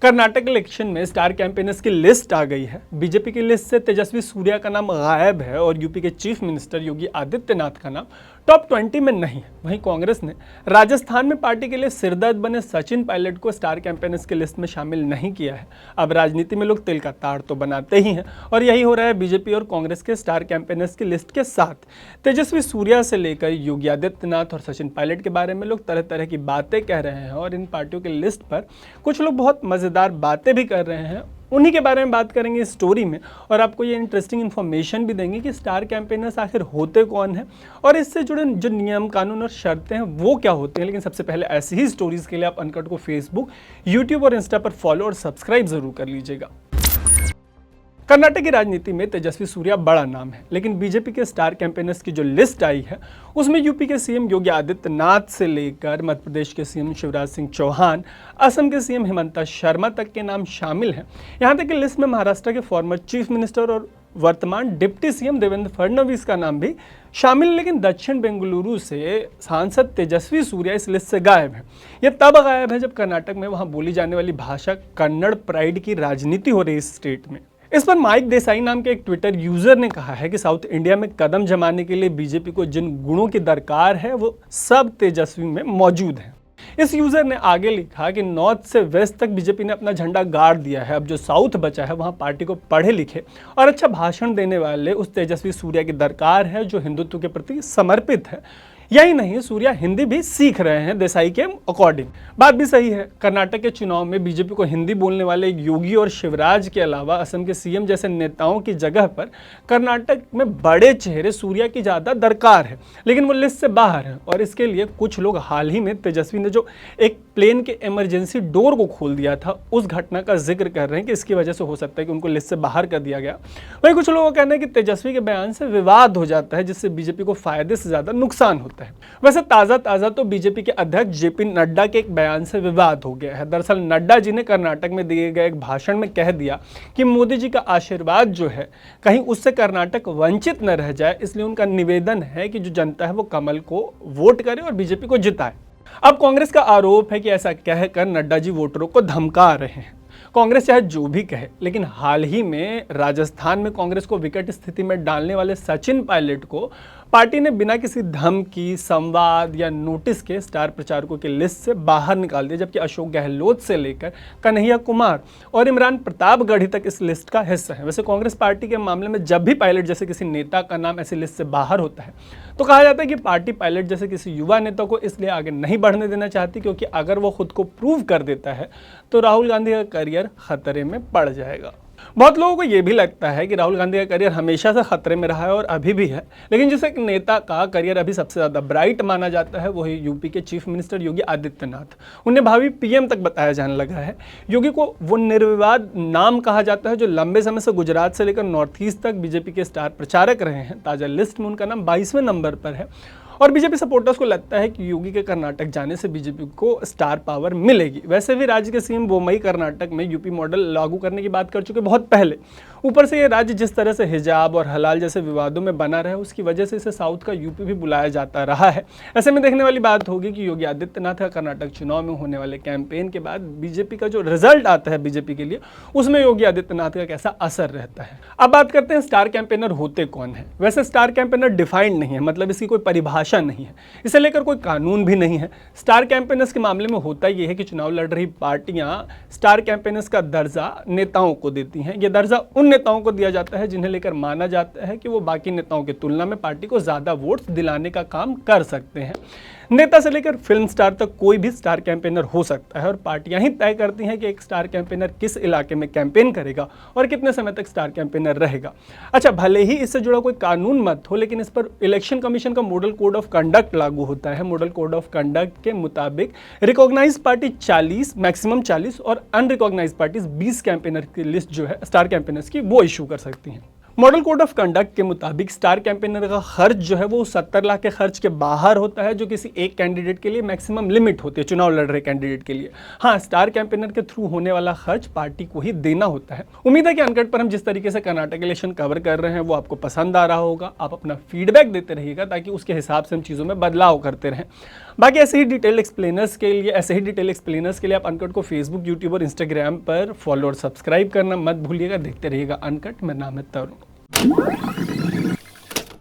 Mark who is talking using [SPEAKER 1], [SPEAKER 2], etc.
[SPEAKER 1] Karnataka election में star campaigners की list आ गई है। बीजेपी की लिस्ट से तेजस्वी सूर्या का नाम गायब है और यूपी के चीफ मिनिस्टर योगी आदित्यनाथ का नाम टॉप 20 में नहीं है। वहीं कांग्रेस ने राजस्थान में पार्टी के लिए सिरदर्द बने सचिन पायलट को स्टार कैंपेनर्स की लिस्ट में शामिल नहीं किया है। अब राजनीति में लोग तिल का ताड़ तो बनाते ही हैं और यही हो रहा है बीजेपी और कांग्रेस के स्टार कैंपेनर्स की लिस्ट के साथ। तेजस्वी सूर्या से लेकर योगी आदित्यनाथ और सचिन पायलट के बारे में लोग तरह तरह की बातें कह रहे हैं और इन पार्टियों की लिस्ट पर कुछ लोग बहुत मज़ेदार बातें भी कर रहे हैं। उन्हीं के बारे में बात करेंगे इस स्टोरी में और आपको ये इंटरेस्टिंग इन्फॉर्मेशन भी देंगे कि स्टार कैंपेनर्स आखिर होते कौन हैं और इससे जुड़े जो नियम कानून और शर्तें हैं वो क्या होते हैं। लेकिन सबसे पहले ऐसी ही स्टोरीज़ के लिए आप अनकट को फेसबुक, यूट्यूब और इंस्टा पर फॉलो और सब्सक्राइब जरूर कर लीजिएगा। कर्नाटक की राजनीति में तेजस्वी सूर्या बड़ा नाम है, लेकिन बीजेपी के स्टार कैंपेनर्स की जो लिस्ट आई है उसमें यूपी के सीएम योगी आदित्यनाथ से लेकर मध्य प्रदेश के सीएम शिवराज सिंह चौहान, असम के सीएम हिमंता शर्मा तक के नाम शामिल हैं। यहाँ तक कि लिस्ट में महाराष्ट्र के फॉर्मर चीफ मिनिस्टर और वर्तमान डिप्टी सीएम देवेंद्र फडणवीस का नाम भी शामिल। लेकिन दक्षिण बेंगलुरु से सांसद तेजस्वी सूर्या इस लिस्ट से गायब है। यह तब गायब है जब कर्नाटक में वहाँ बोली जाने वाली भाषा कन्नड़ प्राइड की राजनीति हो रही है इस स्टेट में। इस पर माइक देसाई नाम के एक ट्विटर यूजर ने कहा है कि साउथ इंडिया में कदम जमाने के लिए बीजेपी को जिन गुणों की दरकार है वो सब तेजस्वी में मौजूद हैं। इस यूजर ने आगे लिखा कि नॉर्थ से वेस्ट तक बीजेपी ने अपना झंडा गाड़ दिया है। अब जो साउथ बचा है वहां पार्टी को पढ़े लिखे और अच्छा भाषण देने वाले उस तेजस्वी सूर्या की दरकार है जो हिंदुत्व के प्रति समर्पित है। यही नहीं, सूर्या हिंदी भी सीख रहे हैं देसाई के अकॉर्डिंग। बात भी सही है। कर्नाटक के चुनाव में बीजेपी को हिंदी बोलने वाले योगी और शिवराज के अलावा असम के सीएम जैसे नेताओं की जगह पर कर्नाटक में बड़े चेहरे सूर्या की ज़्यादा दरकार है, लेकिन वो लिस्ट से बाहर है। और इसके लिए कुछ लोग हाल ही में तेजस्वी ने जो एक प्लेन के इमरजेंसी डोर को खोल दिया था उस घटना का जिक्र कर रहे हैं कि इसकी वजह से हो सकता है कि उनको लिस्ट से बाहर कर दिया गया। वहीं कुछ लोगों का कहना है कि तेजस्वी के बयान से विवाद हो जाता है जिससे बीजेपी को फायदे से ज़्यादा नुकसान होता है। वैसे ताजा तो बीजेपी के अध्यक्ष जेपी नड्डा के एक बयान से विवाद हो गया है। दरअसल नड्डा जी ने कर्नाटक में दिए गए एक भाषण में कह दिया कि मोदी जी का आशीर्वाद जो है कहीं उससे कर्नाटक वंचित न रह जाए, इसलिए उनका निवेदन है कि जो जनता है वो कमल को वोट करे और बीजेपी को जिताए। अब कांग्रेस का आरोप है कि ऐसा कहकर नड्डा जी वोटरों को धमका रहे हैं। कांग्रेस चाहे जो भी कहे, लेकिन हाल ही में राजस्थान में कांग्रेस को विकट स्थिति में डालने वाले सचिन पायलट को पार्टी ने बिना किसी धमकी, संवाद या नोटिस के स्टार प्रचारकों की लिस्ट से बाहर निकाल दिया, जबकि अशोक गहलोत से लेकर कन्हैया कुमार और इमरान प्रतापगढ़ी तक इस लिस्ट का हिस्सा है। वैसे कांग्रेस पार्टी के मामले में जब भी पायलट जैसे किसी नेता का नाम ऐसी लिस्ट से बाहर होता है तो कहा जाता है कि पार्टी पायलट जैसे किसी युवा नेता को इसलिए आगे नहीं बढ़ने देना चाहती क्योंकि अगर वो खुद को प्रूव कर देता है तो राहुल गांधी का करियर खतरे में पड़ जाएगा। बहुत लोगों को यह भी लगता है कि राहुल गांधी का करियर हमेशा से खतरे में रहा है और अभी भी है, लेकिन जिस एक नेता का करियर अभी सबसे ज़्यादा ब्राइट माना जाता है वो है यूपी के चीफ मिनिस्टर योगी आदित्यनाथ। उन्हें भावी पीएम तक बताया जाने लगा है। योगी को वो निर्विवाद नाम कहा जाता है जो लंबे समय से गुजरात से लेकर नॉर्थ ईस्ट तक बीजेपी के स्टार प्रचारक रहे हैं। ताज़ा लिस्ट में उनका नाम 22वें नंबर पर है और बीजेपी सपोर्टर्स को लगता है कि योगी के कर्नाटक जाने से बीजेपी को स्टार पावर मिलेगी। वैसे भी राज्य के सीएम बोम्मई कर्नाटक में यूपी मॉडल लागू करने की बात कर चुके बहुत पहले। ऊपर से ये राज्य जिस तरह से हिजाब और हलाल जैसे विवादों में बना रहा है उसकी वजह से इसे साउथ का यूपी भी बुलाया जाता रहा है। ऐसे में देखने वाली बात होगी कि योगी आदित्यनाथ का कर्नाटक चुनाव में होने वाले कैंपेन के बाद बीजेपी का जो रिजल्ट आता है बीजेपी के लिए उसमें योगी आदित्यनाथ का कैसा असर रहता है। अब बात करते हैं स्टार कैंपेनर होते कौन है। वैसे स्टार कैंपेनर डिफाइंड नहीं है, मतलब इसकी कोई परिभाषा नहीं है, इसे लेकर कोई कानून भी नहीं है। स्टार कैंपेनर्स के मामले में होता यह है कि चुनाव लड़ रही पार्टियां स्टार कैंपेनर्स का दर्जा नेताओं को देती हैं। यह दर्जा उन नेताओं को दिया जाता है जिन्हें लेकर माना जाता है कि वो बाकी नेताओं की तुलना में पार्टी को ज्यादा वोट्स दिलाने का काम कर सकते हैं। नेता से लेकर फिल्म स्टार तक कोई भी स्टार कैंपेनर हो सकता है और पार्टियां ही तय करती हैं कि एक स्टार कैंपेनर किस इलाके में कैंपेन करेगा और कितने समय तक स्टार कैंपेनर रहेगा। अच्छा, भले ही इससे जुड़ा कोई कानून मत हो, लेकिन इस पर इलेक्शन कमीशन का मॉडल कोड ऑफ कंडक्ट लागू होता है। मॉडल कोड ऑफ कंडक्ट के मुताबिक रिकॉग्नाइज पार्टी 40, मैक्सिमम 40 और अनरिकॉग्नाइज पार्टीज 20 कैंपेनर की लिस्ट जो है स्टार कैंपेनर्स की वो इशू कर सकती हैं। मॉडल कोड ऑफ कंडक्ट के मुताबिक स्टार कैंपेनर का खर्च जो है वो 70 लाख के खर्च के बाहर होता है, जो किसी एक कैंडिडेट के लिए मैक्सिमम लिमिट होती है चुनाव लड़ रहे कैंडिडेट के लिए। हाँ, स्टार कैंपेनर के थ्रू होने वाला खर्च पार्टी को ही देना होता है। उम्मीद है कि अनकट पर हम जिस तरीके से कर्नाटक इलेक्शन कवर कर रहे हैं वो आपको पसंद आ रहा होगा। आप अपना फीडबैक देते रहिएगा ताकि उसके हिसाब से हम चीज़ों में बदलाव करते रहें। बाकी ऐसे ही डिटेल एक्सप्लेनर्स के लिए आप अनकट को फेसबुक, यूट्यूब और इंस्टाग्राम पर फॉलो और सब्सक्राइब करना मत भूलिएगा। देखते रहिएगा अनकट। मेरा नाम है तरुण।